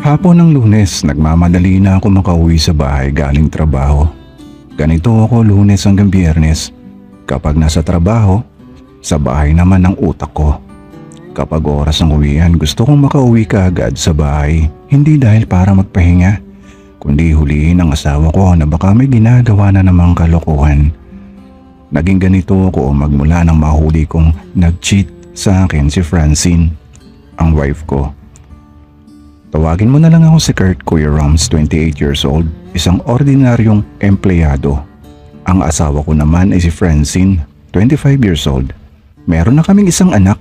Hapon ng Lunes, nagmamadali na ako makauwi sa bahay galing trabaho. Ganito ako Lunes hanggang Biyernes. Kapag nasa trabaho, sa bahay naman ang utak ko. Kapag oras ng uwian, gusto kong makauwi kaagad sa bahay. Hindi dahil para magpahinga, kundi hulihin ang asawa ko na baka may ginagawa na namang kalokohan. Naging ganito ako magmula nang mahuli kong nag-cheat sa akin si Francine, ang wife ko. Tawagin mo na lang ako si Kurt, Kuya Roms, 28 years old, isang ordinaryong empleyado. Ang asawa ko naman ay si Francine, 25 years old. Meron na kaming isang anak.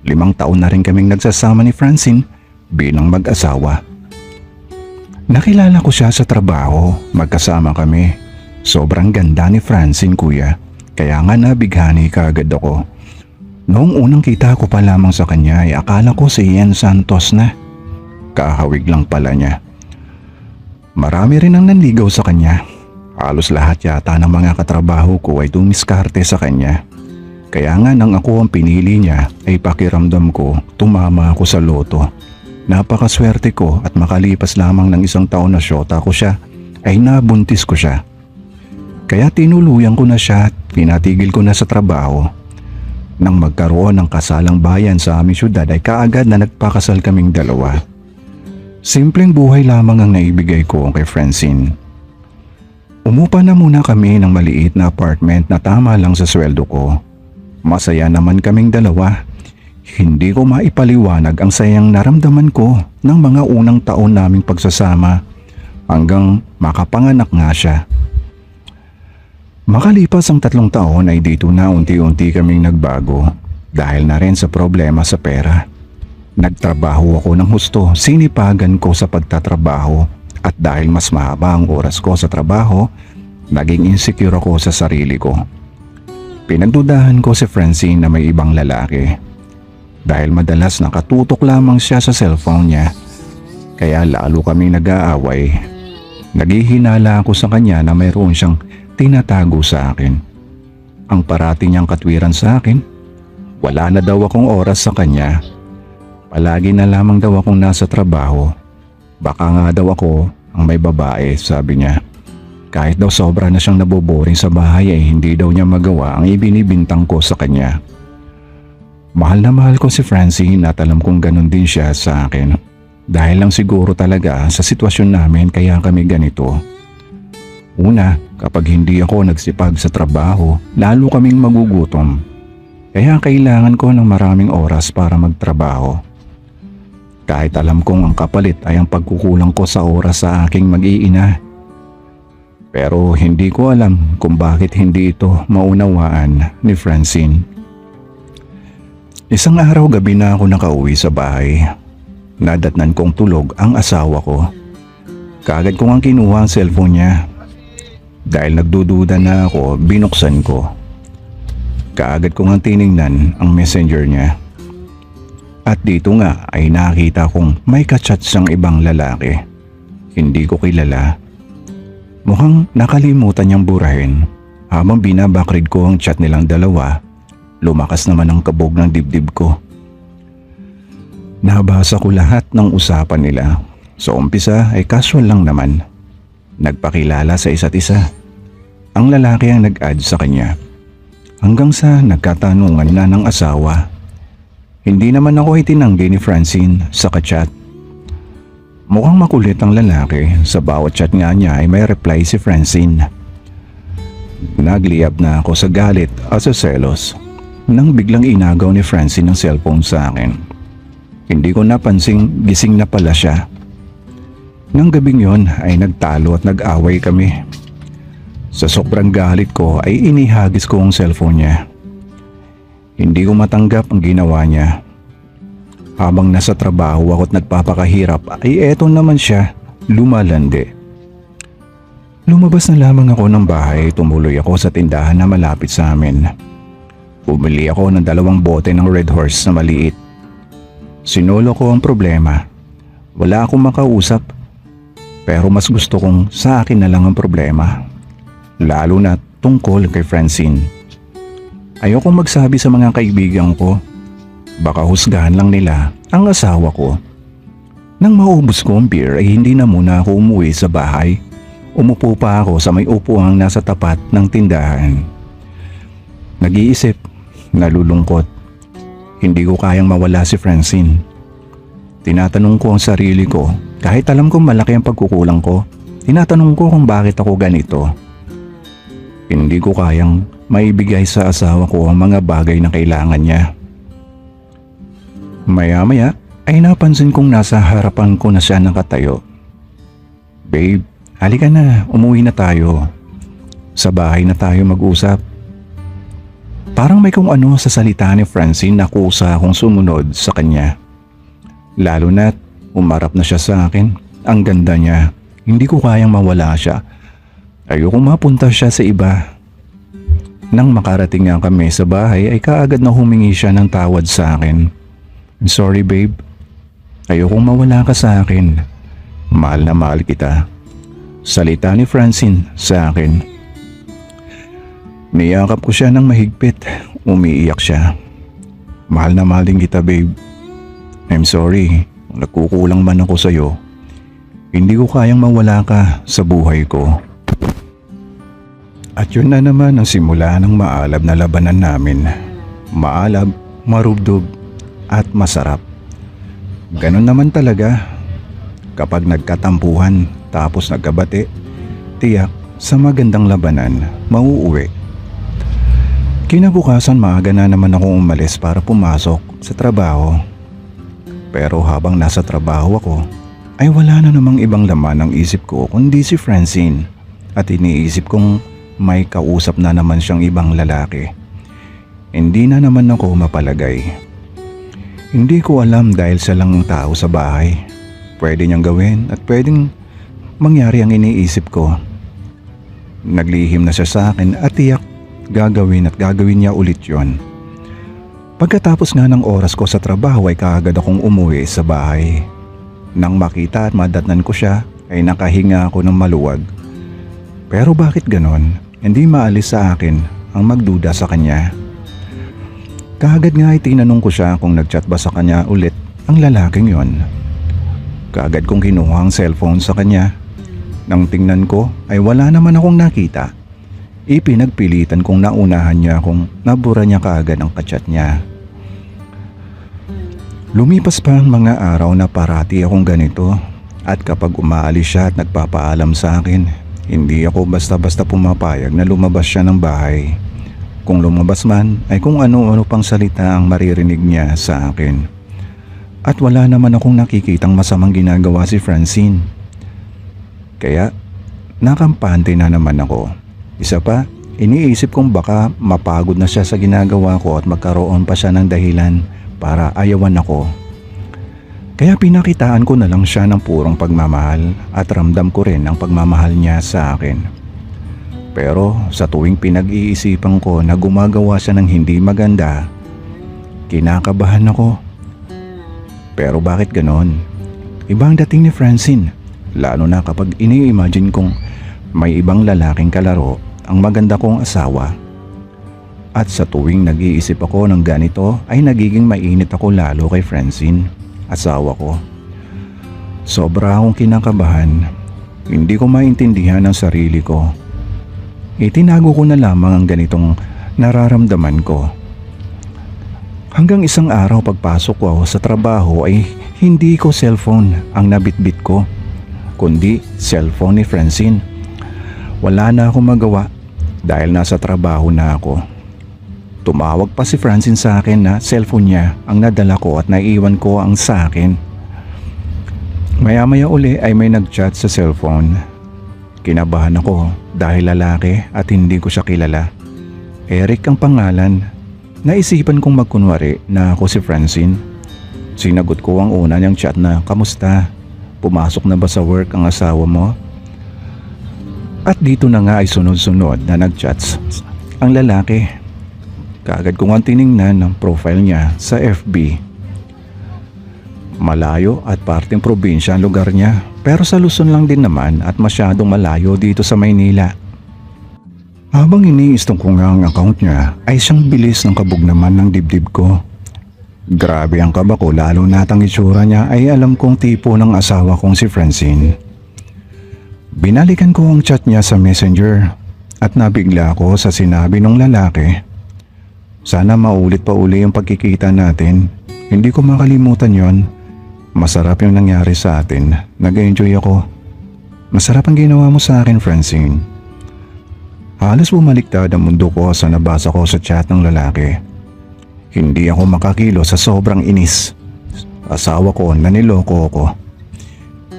5 taon na rin kaming nagsasama ni Francine bilang mag-asawa. Nakilala ko siya sa trabaho, magkasama kami. Sobrang ganda ni Francine, kuya, kaya nga nabighani kaagad ako. Noong unang kita ko pa lamang sa kanya ay akala ko si Ian Santos na. Kahawig lang pala niya. Marami rin ang nanligaw sa kanya. Halos lahat yata ng mga katrabaho ko ay dumiskarte sa kanya. Kaya nga nang ako ang pinili niya ay pakiramdam ko tumama ako sa loto. Napakaswerte ko at makalipas lamang ng 1 taon na syota ko siya ay nabuntis ko siya. Kaya tinuluyan ko na siya at pinatigil ko na sa trabaho. Nang magkaroon ng kasalang bayan sa aming syudad ay kaagad na nagpakasal kaming dalawa. Simpleng buhay lamang ang naibigay ko kay Francine. Umupa na muna kami ng maliit na apartment na tama lang sa sweldo ko. Masaya naman kaming dalawa. Hindi ko maipaliwanag ang sayang naramdaman ko ng mga unang taon naming pagsasama hanggang makapanganak nga siya. Makalipas ang 3 taon ay dito na unti-unti kaming nagbago dahil na rin sa problema sa pera. Nagtrabaho ako ng husto, sinipagan ko sa pagtatrabaho at dahil mas mahaba ang oras ko sa trabaho, naging insecure ako sa sarili ko. Pinagdudahan ko si Francine na may ibang lalaki. Dahil madalas nakatutok lamang siya sa cellphone niya, kaya lalo kaming nag-aaway. Naghihinala ako sa kanya na mayroon siyang tinatago sa akin. Ang parati niyang katwiran sa akin, wala na daw akong oras sa kanya. Palagi na lamang daw akong nasa trabaho. Baka nga daw ako ang may babae, sabi niya. Kahit daw sobra na siyang naboboring sa bahay ay hindi daw niya magawa ang ibinibintang ko sa kanya. Mahal na mahal ko si Francine at alam kong ganun din siya sa akin. Dahil lang siguro talaga sa sitwasyon namin kaya kami ganito. Una, kapag hindi ako nagsipag sa trabaho, lalo kaming magugutom. Kaya kailangan ko ng maraming oras para magtrabaho. Kahit alam kong ang kapalit ay ang pagkukulang ko sa oras sa aking mag-iina. Pero hindi ko alam kung bakit hindi ito maunawaan ni Francine. Isang araw gabi na ako nakauwi sa bahay. Nadatnan kong tulog ang asawa ko. Kaagad kong ang kinuha ang cellphone niya. Dahil nagdududa na ako, binuksan ko. Kaagad kong ang tiningnan ang messenger niya. At dito nga ay nakita kong may kachat siyang ibang lalaki. Hindi ko kilala. Mukhang nakalimutan niyang burahin. Habang binabakrid ko ang chat nilang dalawa, lumakas naman ang kabog ng dibdib ko. Nabasa ko lahat ng usapan nila. Sa umpisa ay casual lang naman. Nagpakilala sa isa't isa. Ang lalaki ang nag-add sa kanya. Hanggang sa nagkatanungan na ng asawa. Hindi naman ako itinanggi ni Francine sa kachat. Mukhang makulit ang lalaki, sa bawat chat nga niya ay may reply si Francine. Nagliyab na ako sa galit at sa selos nang biglang inagaw ni Francine ang cellphone sa akin. Hindi ko napansing gising na pala siya. Nang gabing yon ay nagtalo at nag-away kami. Sa sobrang galit ko ay inihagis ko ang cellphone niya. Hindi ko matanggap ang ginawa niya. Habang nasa trabaho ako at nagpapakahirap ay eto naman siya, lumalandi. Lumabas na lamang ako ng bahay, tumuloy ako sa tindahan na malapit sa amin. Bumili ako ng 2 bote ng Red Horse na maliit. Sinolo ko ang problema. Wala akong makausap, pero mas gusto kong sa akin na lang ang problema. Lalo na tungkol kay Francine. Ayokong magsabi sa mga kaibigan ko. Baka husgahan lang nila ang asawa ko. Nang maubos ko ang beer ay hindi na muna ako umuwi sa bahay. Umupo pa ako sa may upuang nasa tapat ng tindahan. Nag-iisip, nalulungkot. Hindi ko kayang mawala si Francine. Tinatanong ko ang sarili ko, kahit alam kong malaki ang pagkukulang ko, tinatanong ko kung bakit ako ganito. Hindi ko kayang maibigay sa asawa ko ang mga bagay na kailangan niya. Maya-maya ay napansin kong nasa harapan ko na siya nakatayo. Babe, halika na, umuwi na tayo. Sa bahay na tayo mag-usap. Parang may kung ano sa salita ni Francine na kusa akong sumunod sa kanya. Lalo na't umarap na siya sa akin. Ang ganda niya. Hindi ko kayang mawala siya. Ayokong mapunta siya sa iba. Nang makarating nga kami sa bahay ay kaagad na humingi siya ng tawad sa akin. I'm sorry babe. Ayokong mawala ka sa akin. Mahal na mahal kita. Salita ni Francine sa akin. Niyakap ko siya ng mahigpit. Umiiyak siya. Mahal na mahal din kita babe. I'm sorry. Nagkukulang man ako sa'yo. Hindi ko kayang mawala ka sa buhay ko. At yun na naman ang simula ng maalab na labanan namin. Maalab, marubdob, at masarap. Ganon naman talaga. Kapag nagkatampuhan tapos nagkabati, tiyak sa magandang labanan, mauuwi. Kinabukasan maaga na naman akong umalis para pumasok sa trabaho. Pero habang nasa trabaho ako, ay wala na namang ibang laman ang isip ko kundi si Francine. At iniisip kong may kausap na naman siyang ibang lalaki. Hindi na naman ako mapalagay. Hindi ko alam dahil siya lang ang tao sa bahay. Pwede niyang gawin at pwedeng mangyari ang iniisip ko. Naglihim na siya sa akin at tiyak gagawin niya ulit yon. Pagkatapos nga ng oras ko sa trabaho ay kaagad akong umuwi sa bahay. Nang makita at madatnan ko siya ay nakahinga ako ng maluwag. Pero bakit ganon? Hindi maalis sa akin ang magduda sa kanya. Kaagad nga ay tinanong ko siya kung nagchat ba sa kanya ulit ang lalaking yon. Kaagad kong kinuha ang cellphone sa kanya. Nang tingnan ko ay wala naman akong nakita. Ipinagpilitan kong naunahan niya kung nabura niya kaagad ang kachat niya. Lumipas pa ang mga araw na parati akong ganito at kapag umaalis siya at nagpapaalam sa akin, hindi ako basta-basta pumapayag na lumabas siya ng bahay. Kung lumabas man ay kung ano-ano pang salita ang maririnig niya sa akin. At wala naman akong nakikitang masamang ginagawa si Francine. Kaya nakampante na naman ako. Isa pa, iniisip kong baka mapagod na siya sa ginagawa ko at magkaroon pa siya ng dahilan para ayawan ako. Kaya pinakitaan ko na lang siya ng purong pagmamahal at ramdam ko rin ang pagmamahal niya sa akin. Pero sa tuwing pinag-iisipan ko na gumagawa siya ng hindi maganda, kinakabahan ako. Pero bakit ganon? Iba ang dating ni Francine, lalo na kapag ini-imagine kong may ibang lalaking kalaro ang maganda kong asawa. At sa tuwing nag-iisip ako ng ganito ay nagiging mainit ako lalo kay Francine, asawa ko. Sobra akong kinakabahan. Hindi ko maintindihan ang sarili ko. Itinago ko na lamang ang ganitong nararamdaman ko. Hanggang isang araw pagpasok ko sa trabaho ay hindi ko cellphone ang nabitbit ko, kundi cellphone ni Francine. Wala na akong magawa dahil nasa trabaho na ako. Tumawag pa si Francine sa akin na cellphone niya ang nadala ko at naiiwan ko ang sa akin. Maya-maya uli ay may nag-chat sa cellphone. Kinabahan ako dahil lalaki at hindi ko siya kilala. Eric ang pangalan. Naisipan kong magkunwari na ako si Francine. Sinagot ko ang una niyang chat na, "Kamusta? Pumasok na ba sa work ang asawa mo?" At dito na nga ay sunod-sunod na nag-chats ang lalaki. Kaagad kong ang tiningnan ng profile niya sa FB. Malayo at parteng probinsya ang lugar niya, pero sa Luzon lang din naman at masyadong malayo dito sa Maynila. Habang iniistong ko nga ang account niya ay siyang bilis ng kabog naman ng dibdib ko. Grabe ang kaba ko lalo natang itsura niya ay alam kong tipo ng asawa kong si Francine. Binalikan ko ang chat niya sa messenger at nabigla ako sa sinabi ng lalaki. Sana maulit pa uli yung pagkikita natin. Hindi ko makalimutan yon. Masarap yung nangyari sa atin. Nag-enjoy ako. Masarap ang ginawa mo sa akin, Francine. Halos bumaliktad ang mundo ko sa nabasa ko sa chat ng lalaki. Hindi ako makakilo sa sobrang inis. Asawa ko na niloko ko.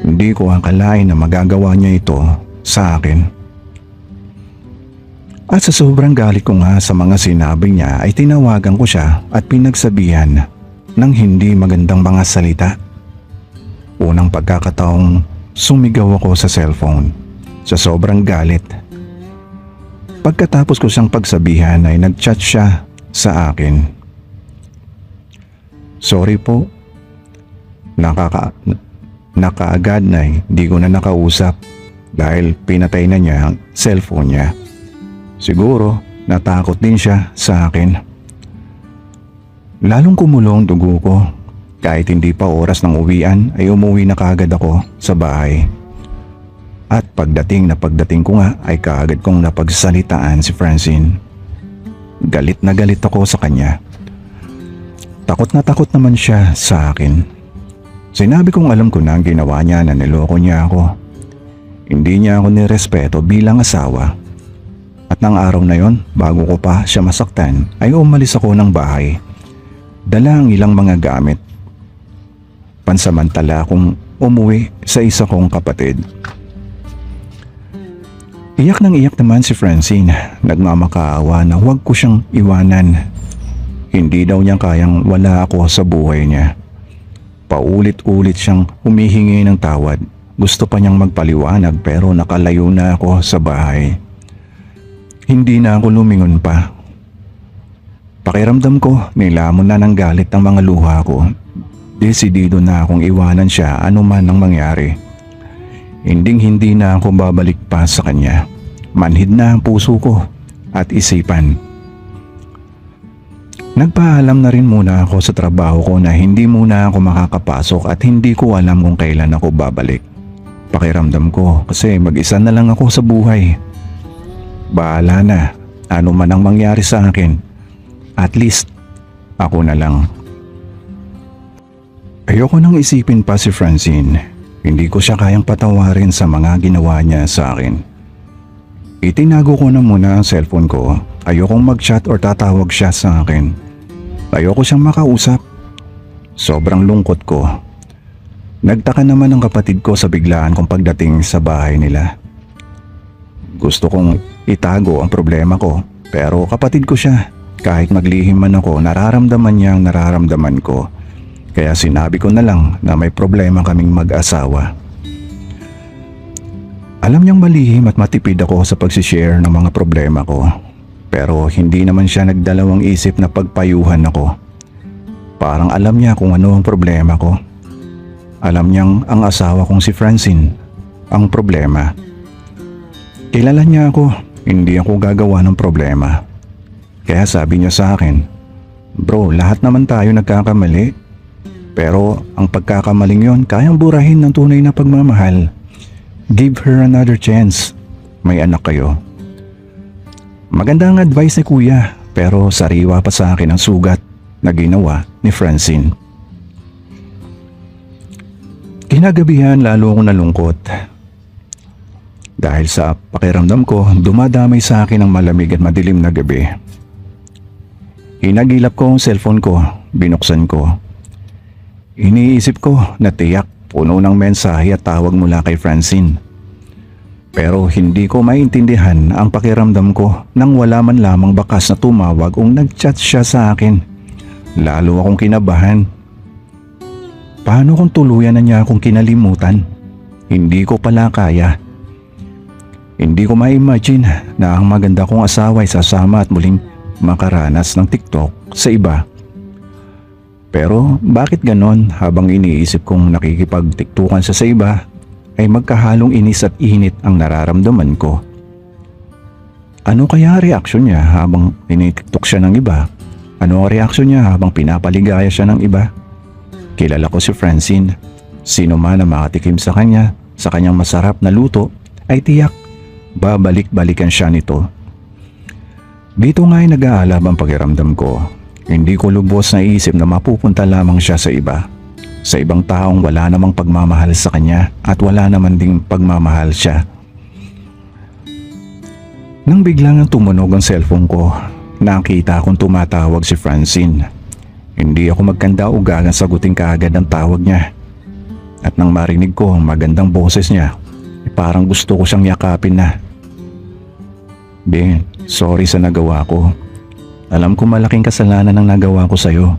Hindi ko akalain na magagawa niya ito sa akin. At sa sobrang galit ko nga sa mga sinabi niya ay tinawagan ko siya at pinagsabihan ng hindi magandang mga salita. Unang pagkakataong sumigaw ako sa cellphone sa sobrang galit. Pagkatapos ko siyang pagsabihan ay nag-chat siya sa akin. Sorry po. Nakaagad na hindi ko na nakausap dahil pinatay na niya ang cellphone niya. Siguro natakot din siya sa akin. Lalong kumulong dugo ko. Kahit hindi pa oras ng uwian ay umuwi na kaagad ako sa bahay. At pagdating ko nga ay kaagad kong napagsalitaan si Francine. Galit na galit ako sa kanya. Takot na takot naman siya sa akin. Sinabi kong alam ko na ang ginawa niya na niloko niya ako. Hindi niya ako nirespeto bilang asawa. At nang araw na yon, bago ko pa siya masaktan, ay umalis ako ng bahay. Dala ang ilang mga gamit. Pansamantala akong umuwi sa isa kong kapatid. Iyak nang iyak naman si Francine. Nagmamakaawa na huwag ko siyang iwanan. Hindi daw niya kayang wala ako sa buhay niya. Paulit-ulit siyang humihingi ng tawad. Gusto pa niyang magpaliwanag pero nakalayo na ako sa bahay. Hindi na ako lumingon pa. Pakiramdam ko nilamon na ng galit ang mga luha ko. Desidido na akong iwanan siya anuman ang mangyari. Hindi na ako babalik pa sa kanya. Manhid na ang puso ko at isipan. Nagpaalam na rin muna ako sa trabaho ko na hindi muna ako makakapasok at hindi ko alam kung kailan ako babalik. Pakiramdam ko kasi mag-isa na lang ako sa buhay. Bahala na, ano man ang mangyari sa akin. At least, ako na lang. Ayoko nang isipin pa si Francine. Hindi ko siya kayang patawarin sa mga ginawa niya sa akin. Itinago ko na muna ang cellphone ko. Ayokong mag-chat or tatawag siya sa akin. Ayoko siyang makausap. Sobrang lungkot ko. Nagtaka naman ang kapatid ko sa biglaan kong pagdating sa bahay nila. Gusto kong itago ang problema ko pero kapatid ko siya. Kahit maglihim man ako, nararamdaman niya ang nararamdaman ko. Kaya sinabi ko na lang na may problema kaming mag-asawa. Alam niyang malihim at matipid ako sa pagsishare ng mga problema ko. Pero hindi naman siya nagdalawang isip na pagpayuhan ako. Parang alam niya kung ano ang problema ko. Alam niyang ang asawa kong si Francine ang problema. Kilala niya ako, hindi ako gagawa ng problema. Kaya sabi niya sa akin, "Bro, lahat naman tayo nagkakamali. Pero ang pagkakamaling yon kayang burahin ng tunay na pagmamahal. Give her another chance. May anak kayo." Magandang advice ni kuya pero sariwa pa sa akin ang sugat na ginawa ni Francine. Kinagabihan lalo akong nalungkot. Dahil sa pakiramdam ko, dumadamay sa akin ang malamig at madilim na gabi. Hinagilap ko ang cellphone ko, binuksan ko. Iniisip ko na tiyak puno ng mensahe at tawag mula kay Francine. Pero hindi ko maintindihan ang pakiramdam ko nang wala man lamang bakas na tumawag o nag-chat siya sa akin. Lalo akong kinabahan. Paano kung tuluyan na niya akong kinalimutan? Hindi ko pala kaya. Hindi ko ma-imagine na ang maganda kong asawa ay sasama at muling makaranas ng TikTok sa iba. Pero bakit ganon habang iniisip kong nakikipagtiktukan siya sa iba ay magkahalong inis at init ang nararamdaman ko. Ano kaya reaksyon niya habang tinitiktok siya ng iba? Ano ang reaksyon niya habang pinapaligaya siya ng iba? Kilala ko si Francine. Sino man na makatikim sa kanya, sa kanyang masarap na luto, ay tiyak babalik-balikan siya nito. Dito nga ay nag-aalab ang pakiramdam ko. Hindi ko lubos na isip na mapupunta lamang siya sa iba. Sa ibang taong wala namang pagmamahal sa kanya at wala naman ding pagmamahal siya. Nang biglang tumunog ang cellphone ko, nakita akong tumatawag si Francine. Hindi ako magkanda-ugagang sagutin kaagad ang tawag niya. At nang marinig ko ang magandang boses niya, parang gusto ko siyang yakapin na. Ben, sorry sa nagawa ko. Alam ko malaking kasalanan ang nagawa ko sa'yo.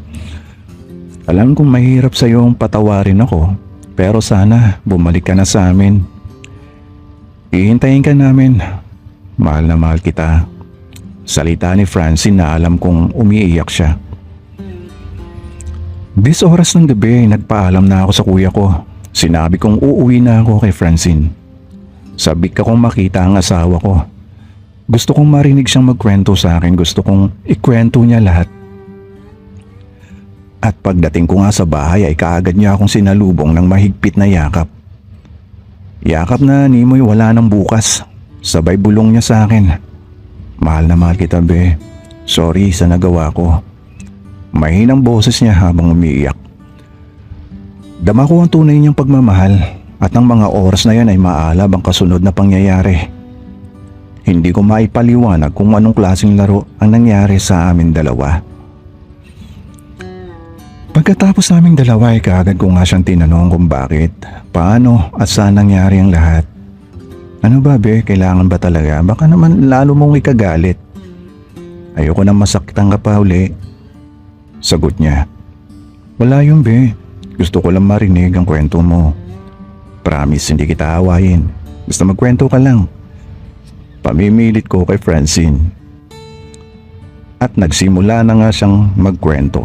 Alam kong mahirap sa'yo ang patawarin ako, pero sana bumalik ka na sa amin. Ihintayin ka namin. Mahal na mahal kita. Salita ni Francine na alam kong umiiyak siya. 10 oras ng gabi, nagpaalam na ako sa kuya ko. Sinabi kong uuwi na ako kay Francine. Sabik akong makita ang asawa ko. Gusto kong marinig siyang magkwento sa akin. Gusto kong ikwento niya lahat. At pagdating ko nga sa bahay ay kaagad niya akong sinalubong ng mahigpit na yakap. Yakap na nimoy wala nang bukas. Sabay bulong niya sa akin. Mahal na mahal kita, be. Sorry sa nagawa ko. Mahinang boses niya habang umiiyak. Dama ko ang tunay niyang pagmamahal at ang mga oras na yan ay maalab ang kasunod na pangyayari. Hindi ko maipaliwanag kung anong klaseng laro ang nangyari sa amin dalawa. Pagkatapos naming dalawa ay kaagad ko nga siyang tinanong kung bakit, paano at saan nangyari ang lahat. Ano ba, be? Kailangan ba talaga? Baka naman lalo mong ikagalit. Ayoko na masaktan ka pa uli. Sagot niya. Wala yun, be. Gusto ko lang marinig ang kwento mo. Promise hindi kita awayin. Basta magkwento ka lang. Pamimilit ko kay Francine. At nagsimula na nga siyang magkwento.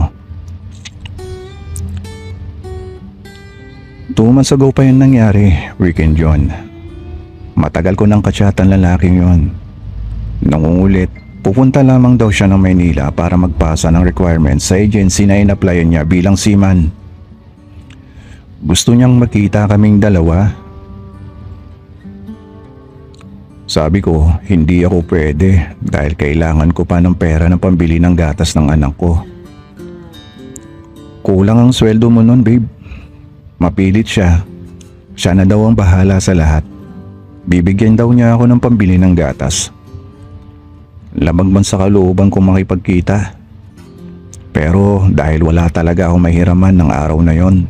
2 months ago pa yun nangyari, weekend yun. Matagal ko nang katsatan lalaking yon. Nangungulit, pupunta lamang daw siya ng Maynila para magpasa ng requirements sa agency na in-applyan niya bilang seaman. Gusto niyang makita kaming dalawa. Sabi ko, hindi ako pwede dahil kailangan ko pa ng pera ng pambili ng gatas ng anak ko. Kulang ang sweldo mo nun, babe. Mapilit siya. Siya na daw ang bahala sa lahat. Bibigyan daw niya ako ng pambili ng gatas. Lamang man sa kalooban kong makipagkita. Pero dahil wala talaga akong mahiraman ng araw na yon,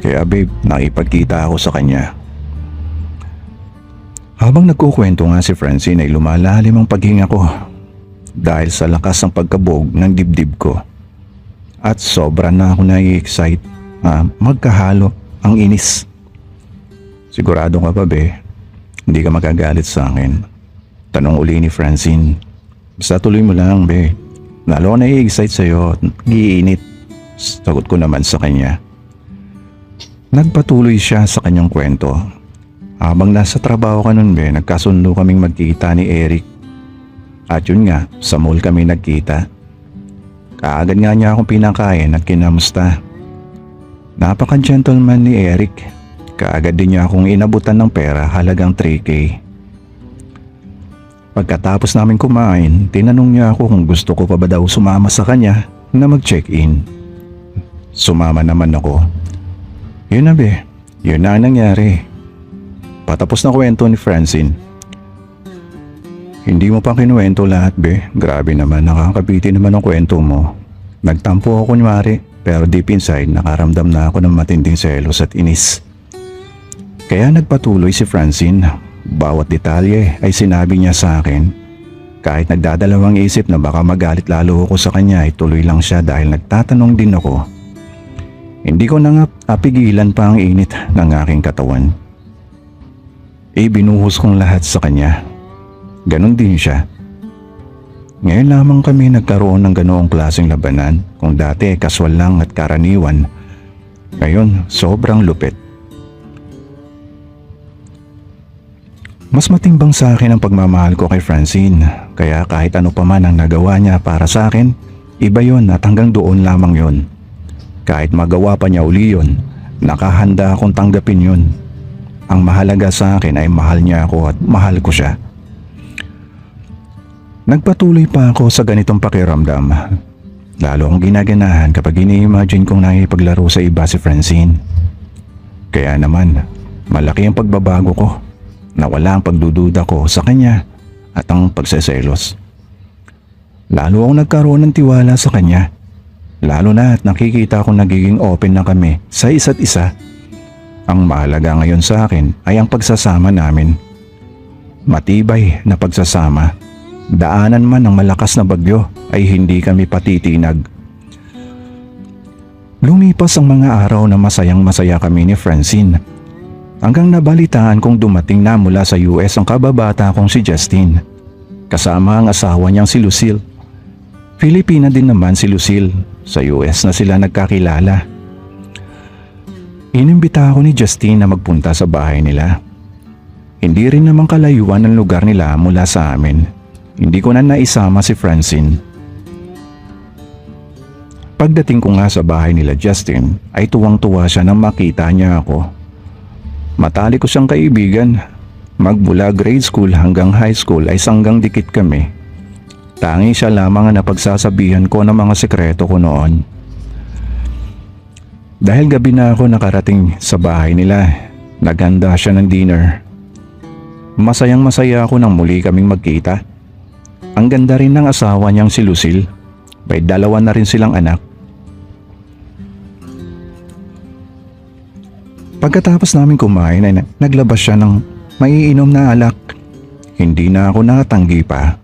kaya babe, nakipagkita ako sa kanya. Habang nagkukwento nga si Francine ay lumalalim ang paghinga ko dahil sa lakas ng pagkabog ng dibdib ko. At sobra na ako nai-excite. Magkahalo ang inis. Sigurado ka ba, be? Hindi ka magagalit sa akin? Tanong uli ni Francine. Basta tuloy mo lang, be. Lalo ako nai-excite sa'yo at giinit. Sagot ko naman sa kanya. Nagpatuloy siya sa kanyang kwento. Habang nasa trabaho ka nun, be, nagkasundo kaming magkita ni Eric. At yun nga, sa mall kami nagkita. Kaagad nga niya akong pinakain at kinamusta. Napaka-gentleman ni Eric. Kaagad din niya akong inabutan ng pera halagang 3K. Pagkatapos namin kumain, tinanong niya ako kung gusto ko pa ba daw sumama sa kanya na mag-check-in. Sumama naman ako. Yun na, be, yun na ang nangyari. Patapos na kwento ni Francine. Hindi mo pa kinuwento lahat, be. Grabe naman, nakakabitin naman ang kwento mo. Nagtampo ako kunwari, pero deep inside nakaramdam na ako ng matinding selos at inis. Kaya nagpatuloy si Francine. Bawat detalye ay sinabi niya sa akin. Kahit nagdadalawang isip na baka magalit lalo ako sa kanya ay tuloy lang siya dahil nagtatanong din ako. Hindi ko na nga apigilan pa ang init ng aking katawan. Binuhos kong lahat sa kanya. Ganon din siya. Ngayon lamang kami nagkaroon ng ganoong klaseng labanan. Kung dati kaswal lang at karaniwan, ngayon sobrang lupit. Mas matimbang sa akin ang pagmamahal ko kay Francine, kaya kahit ano pa man ang nagawa niya para sa akin, iba yon at hanggang doon lamang yon. Kahit magawa pa niya uli yon, nakahanda akong tanggapin yon. Ang mahalaga sa akin ay mahal niya ako at mahal ko siya. Nagpatuloy pa ako sa ganitong pakiramdam. Lalo akong ginaganahan kapag ini-imagine kong nakipaglaro sa iba si Francine. Kaya naman, malaki ang pagbabago ko. Nawala ang pagdududa ko sa kanya at ang pagseselos. Lalo akong nagkaroon ng tiwala sa kanya. Lalo na at nakikita kong nagiging open na kami sa isa't isa. Ang mahalaga ngayon sa akin ay ang pagsasama namin. Matibay na pagsasama. Daanan man ng malakas na bagyo ay hindi kami patitinag. Lumipas ang mga araw na masayang masaya kami ni Francine. Hanggang nabalitaan kong dumating na mula sa US ang kababata kong si Justin. Kasama ang asawa niyang si Lucille. Filipina din naman si Lucille. Sa US na sila nagkakilala. Inimbita ako ni Justin na magpunta sa bahay nila. Hindi rin naman kalayuan ang lugar nila mula sa amin. Hindi ko na naisama si Francine. Pagdating ko nga sa bahay nila Justin ay tuwang-tuwa siya nang makita niya ako. Matalik ko siyang kaibigan. Magmula grade school hanggang high school ay sanggang dikit kami. Tangi siya lamang ang napagsasabihan ko ng mga sekreto ko noon. Dahil gabi na ako nakarating sa bahay nila, naghanda siya ng dinner. Masayang masaya ako nang muli kaming magkita. Ang ganda rin ng asawa niyang si Lucille. May 2 na rin silang anak. Pagkatapos namin kumain ay naglabas siya ng maiinom na alak. Hindi na ako nakatanggi pa.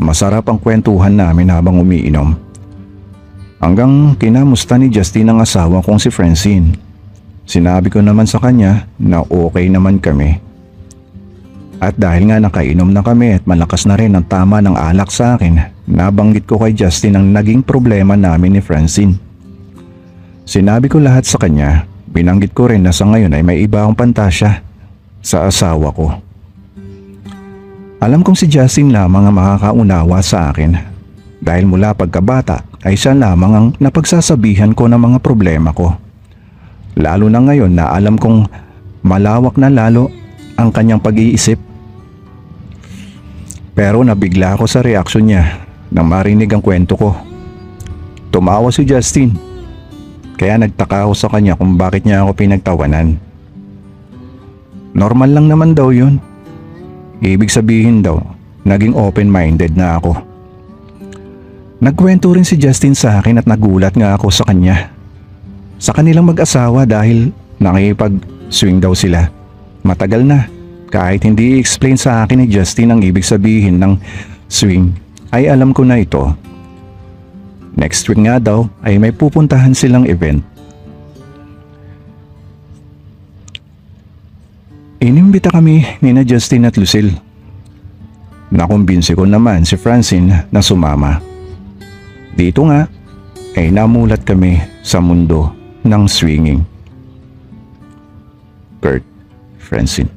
Masarap ang kwentuhan namin habang umiinom. Hanggang kinamusta ni Justin ang asawa kong si Francine. Sinabi ko naman sa kanya na okay naman kami. At dahil nga nakainom na kami at malakas na rin ang tama ng alak sa akin, nabanggit ko kay Justin ang naging problema namin ni Francine. Sinabi ko lahat sa kanya. Binanggit ko rin na sa ngayon ay may iba akong pantasya sa asawa ko. Alam kong si Justin lamang ang makakaunawa sa akin dahil mula pagkabata ay siya lamang ang napagsasabihan ko ng mga problema ko. Lalo na ngayon na alam kong malawak na lalo ang kanyang pag-iisip. Pero nabigla ako sa reaksyon niya nang marinig ang kwento ko. Tumawa si Justin. Kaya nagtaka ako sa kanya kung bakit niya ako pinagtawanan. Normal lang naman daw yun. Ibig sabihin daw, naging open-minded na ako. Nagkwento rin si Justin sa akin at nagulat nga ako sa kanya. Sa kanilang mag-asawa dahil nakipag-swing daw sila. Matagal na, kahit hindi i-explain sa akin ni Justin ang ibig sabihin ng swing, ay alam ko na ito. Next week nga daw ay may pupuntahan silang event. Inimbita kami ni na Justin at Lucille. Nakumbinsi ko naman si Francine na sumama. Dito nga ay namulat kami sa mundo ng swinging. Kurt, Francine.